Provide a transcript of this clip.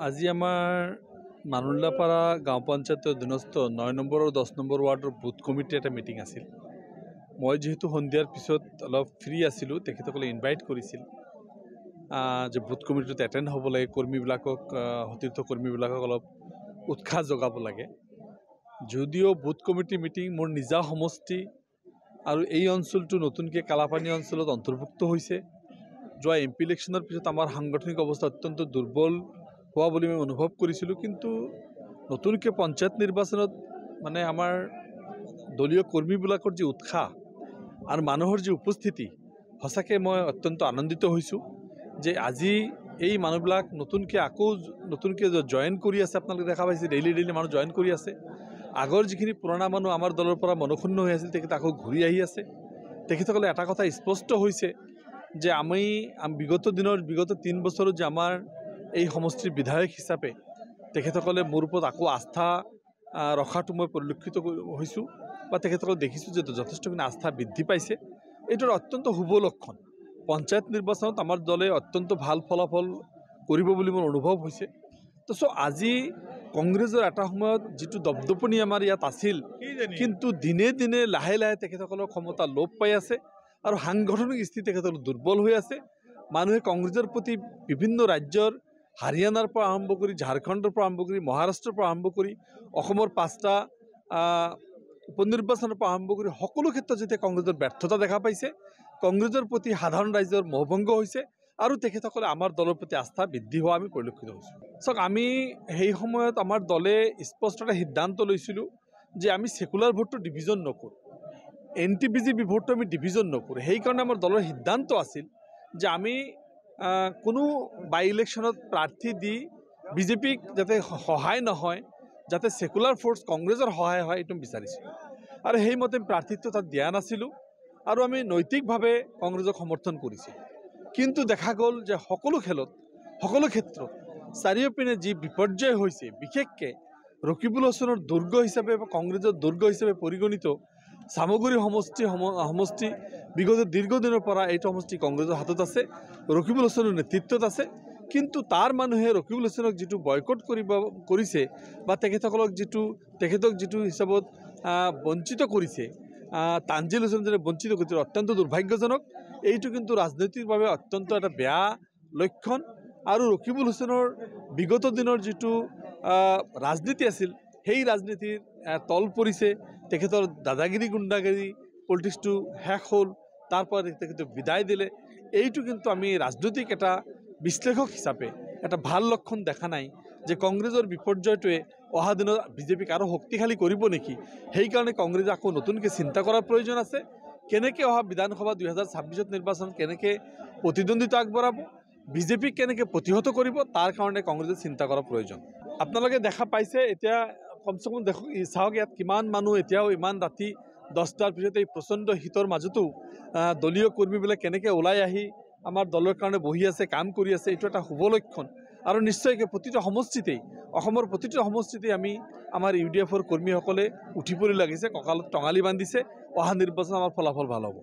আজি আমাৰ মানুহুল্লাপাৰা গাঁও পঞ্চায়তৰ অধীনস্থ ৯ নম্বৰ আৰু ১০ নম্বৰ ৱাৰ্ডৰ বুথ কমিটিৰ এটা মিটিং আছিল। মই যিহেতু সন্ধিয়াৰ পিছত অলপ ফ্ৰী আছিলোঁ, তেখেতসকলে ইনভাইট কৰিছিল যে বুথ কমিটিত এটেণ্ড হ'ব লাগে, কৰ্মীবিলাকক সতীৰ্থ কৰ্মীবিলাকক অলপ উৎসাহ যোগাব লাগে। যদিও বুথ কমিটি মিটিং মোৰ নিজা সমষ্টি আৰু এই অঞ্চলটো নতুনকৈ কালাপানী অঞ্চলত অন্তৰ্ভুক্ত হৈছে। যোৱা এম পি ইলেকশ্যনৰ পিছত আমাৰ সাংগঠনিক অৱস্থা অত্যন্ত দুৰ্বল হোৱা বুলি মই অনুভৱ কৰিছিলোঁ, কিন্তু নতুনকৈ পঞ্চায়ত নিৰ্বাচনত মানে আমাৰ দলীয় কৰ্মীবিলাকৰ যি উৎসাহ আৰু মানুহৰ যি উপস্থিতি, সঁচাকৈ মই অত্যন্ত আনন্দিত হৈছোঁ যে আজি এই মানুহবিলাক নতুনকৈ জইন কৰি আছে। আপোনালোকে দেখা পাইছে ডেইলি মানুহ জইন কৰি আছে। আগৰ যিখিনি পুৰণা মানুহ আমাৰ দলৰ পৰা মনক্ষুণ্ণ হৈ আছিল, তেখেত আকৌ ঘূৰি আহি আছে। তেখেতসকলে এটা কথা স্পষ্ট হৈছে যে আমি বিগত ৩ বছৰত যে আমাৰ এই সমষ্টিৰ বিধায়ক হিচাপে তেখেতসকলে মোৰ ওপৰত আকৌ আস্থা ৰখাটো মই পৰিলক্ষিত হৈছোঁ বা তেখেতসকলক দেখিছোঁ যে যথেষ্টখিনি আস্থা বৃদ্ধি পাইছে। এইটো অত্যন্ত শুভ লক্ষণ। পঞ্চায়ত নিৰ্বাচনত আমাৰ দলে অত্যন্ত ভাল ফলাফল কৰিব বুলি মোৰ অনুভৱ হৈছে। আজি কংগ্ৰেছৰ এটা সময়ত যিটো দপদপনি আমাৰ ইয়াত আছিল, কিন্তু দিনে দিনে লাহে লাহে তেখেতসকলৰ ক্ষমতা লোপ পাই আছে আৰু সাংগঠনিক স্থিতি তেখেতসকল দুৰ্বল হৈ আছে। মানুহে কংগ্ৰেছৰ প্ৰতি বিভিন্ন ৰাজ্যৰ হাৰিয়ানাৰ পৰা আৰম্ভ কৰি, ঝাৰখণ্ডৰ পৰা আৰম্ভ কৰি, মহাৰাষ্ট্ৰৰ পৰা আৰম্ভ কৰি, অসমৰ 5টা উপনিৰ্বাচনৰ পৰা আৰম্ভ কৰি সকলো ক্ষেত্ৰত যেতিয়া কংগ্ৰেছৰ ব্যৰ্থতা দেখা পাইছে, কংগ্ৰেছৰ প্ৰতি সাধাৰণ ৰাইজৰ মোহভংগ হৈছে আৰু তেখেতসকলে আমাৰ দলৰ প্ৰতি আস্থা বৃদ্ধি হোৱা আমি পৰিলক্ষিত হৈছোঁ। চাওক, আমি সেই সময়ত আমাৰ দলে স্পষ্ট এটা সিদ্ধান্ত লৈছিলোঁ যে আমি ছেকুলাৰ ভোটটো ডিভিজন নকৰোঁ, এনটি বিজেপি ভোটটো আমি ডিভিজন নকৰোঁ। সেইকাৰণে আমাৰ দলৰ সিদ্ধান্ত আছিল যে আমি কোনো বাই ইলেকশ্যনত প্ৰাৰ্থী দি বিজেপিক যাতে সহায় নহয়, যাতে ছেকুলাৰ ফ'ৰ্চ কংগ্ৰেছৰ সহায় হয়, এইটো বিচাৰিছোঁ। আৰু সেইমতে প্ৰাৰ্থীত্ব তাত দিয়া নাছিলোঁ আৰু আমি নৈতিকভাৱে কংগ্ৰেছক সমৰ্থন কৰিছিলোঁ। কিন্তু দেখা গ'ল যে সকলো ক্ষেত্ৰত চাৰিওপিনে যি বিপৰ্যয় হৈছে, বিশেষকৈ ৰকিবুল হুছেইনৰ দুৰ্গ হিচাপে বা কংগ্ৰেছৰ দুৰ্গ হিচাপে পৰিগণিত চামগুৰি সমষ্টি বিগত দীৰ্ঘদিনৰ পৰা এইটো সমষ্টি কংগ্ৰেছৰ হাতত আছে, ৰকিবুল হুছেইনৰ নেতৃত্বত আছে। কিন্তু তাৰ মানুহে ৰকিবুল হুছেইনক যিটো বয়কট কৰিছে বা তেখেতক যিটো হিচাপত বঞ্চিত কৰিছে, তানজিল হুছেইনে বঞ্চিত কৰিছে, অত্যন্ত দুৰ্ভাগ্যজনক। এইটো কিন্তু ৰাজনৈতিকভাৱে অত্যন্ত এটা বেয়া লক্ষণ। আৰু ৰকিবুল হুছেইনৰ বিগত দিনৰ যিটো ৰাজনীতি আছিল, সেই ৰাজনীতিৰ তল পৰিছে। তেখেতৰ দাদাগিৰি গুণ্ডাগিৰি পলিটিক্সটো শেষ হ'ল, তাৰপৰা তেখেতে বিদায় দিলে। এইটো কিন্তু আমি ৰাজনৈতিক এটা বিশ্লেষক হিচাপে এটা ভাল লক্ষণ দেখা নাই যে কংগ্ৰেছৰ বিপৰ্যয়টোৱে অহা দিনত বিজেপিক আৰু শক্তিশালী কৰিব নেকি। সেইকাৰণে কংগ্ৰেছে আকৌ নতুনকৈ চিন্তা কৰাৰ প্ৰয়োজন আছে। কেনেকৈ অহা বিধানসভা 2026 নিৰ্বাচন কেনেকৈ প্ৰতিদ্বন্দ্বিতা আগবঢ়াব, বিজেপিক কেনেকৈ প্ৰতিহত কৰিব, তাৰ কাৰণে কংগ্ৰেছে চিন্তা কৰাৰ প্ৰয়োজন। আপোনালোকে দেখা পাইছে এতিয়া কমচে কম চাওক ইয়াত কিমান মানুহ, এতিয়াও ইমান ৰাতি 10টাৰ পিছত এই প্ৰচণ্ড শীতৰ মাজতো দলীয় কৰ্মীবিলাক কেনেকৈ ওলাই আহি আমাৰ দলৰ কাৰণে বহি আছে, কাম কৰি আছে, এইটো এটা শুভ লক্ষণ। আৰু নিশ্চয়কৈ অসমৰ প্ৰতিটো সমষ্টিতেই আমাৰ UDFৰ কৰ্মীসকলে উঠি পৰি লাগিছে, কঁকালত টঙালি বান্ধিছে। অহা নিৰ্বাচনত আমাৰ ফলাফল ভাল হ'ব।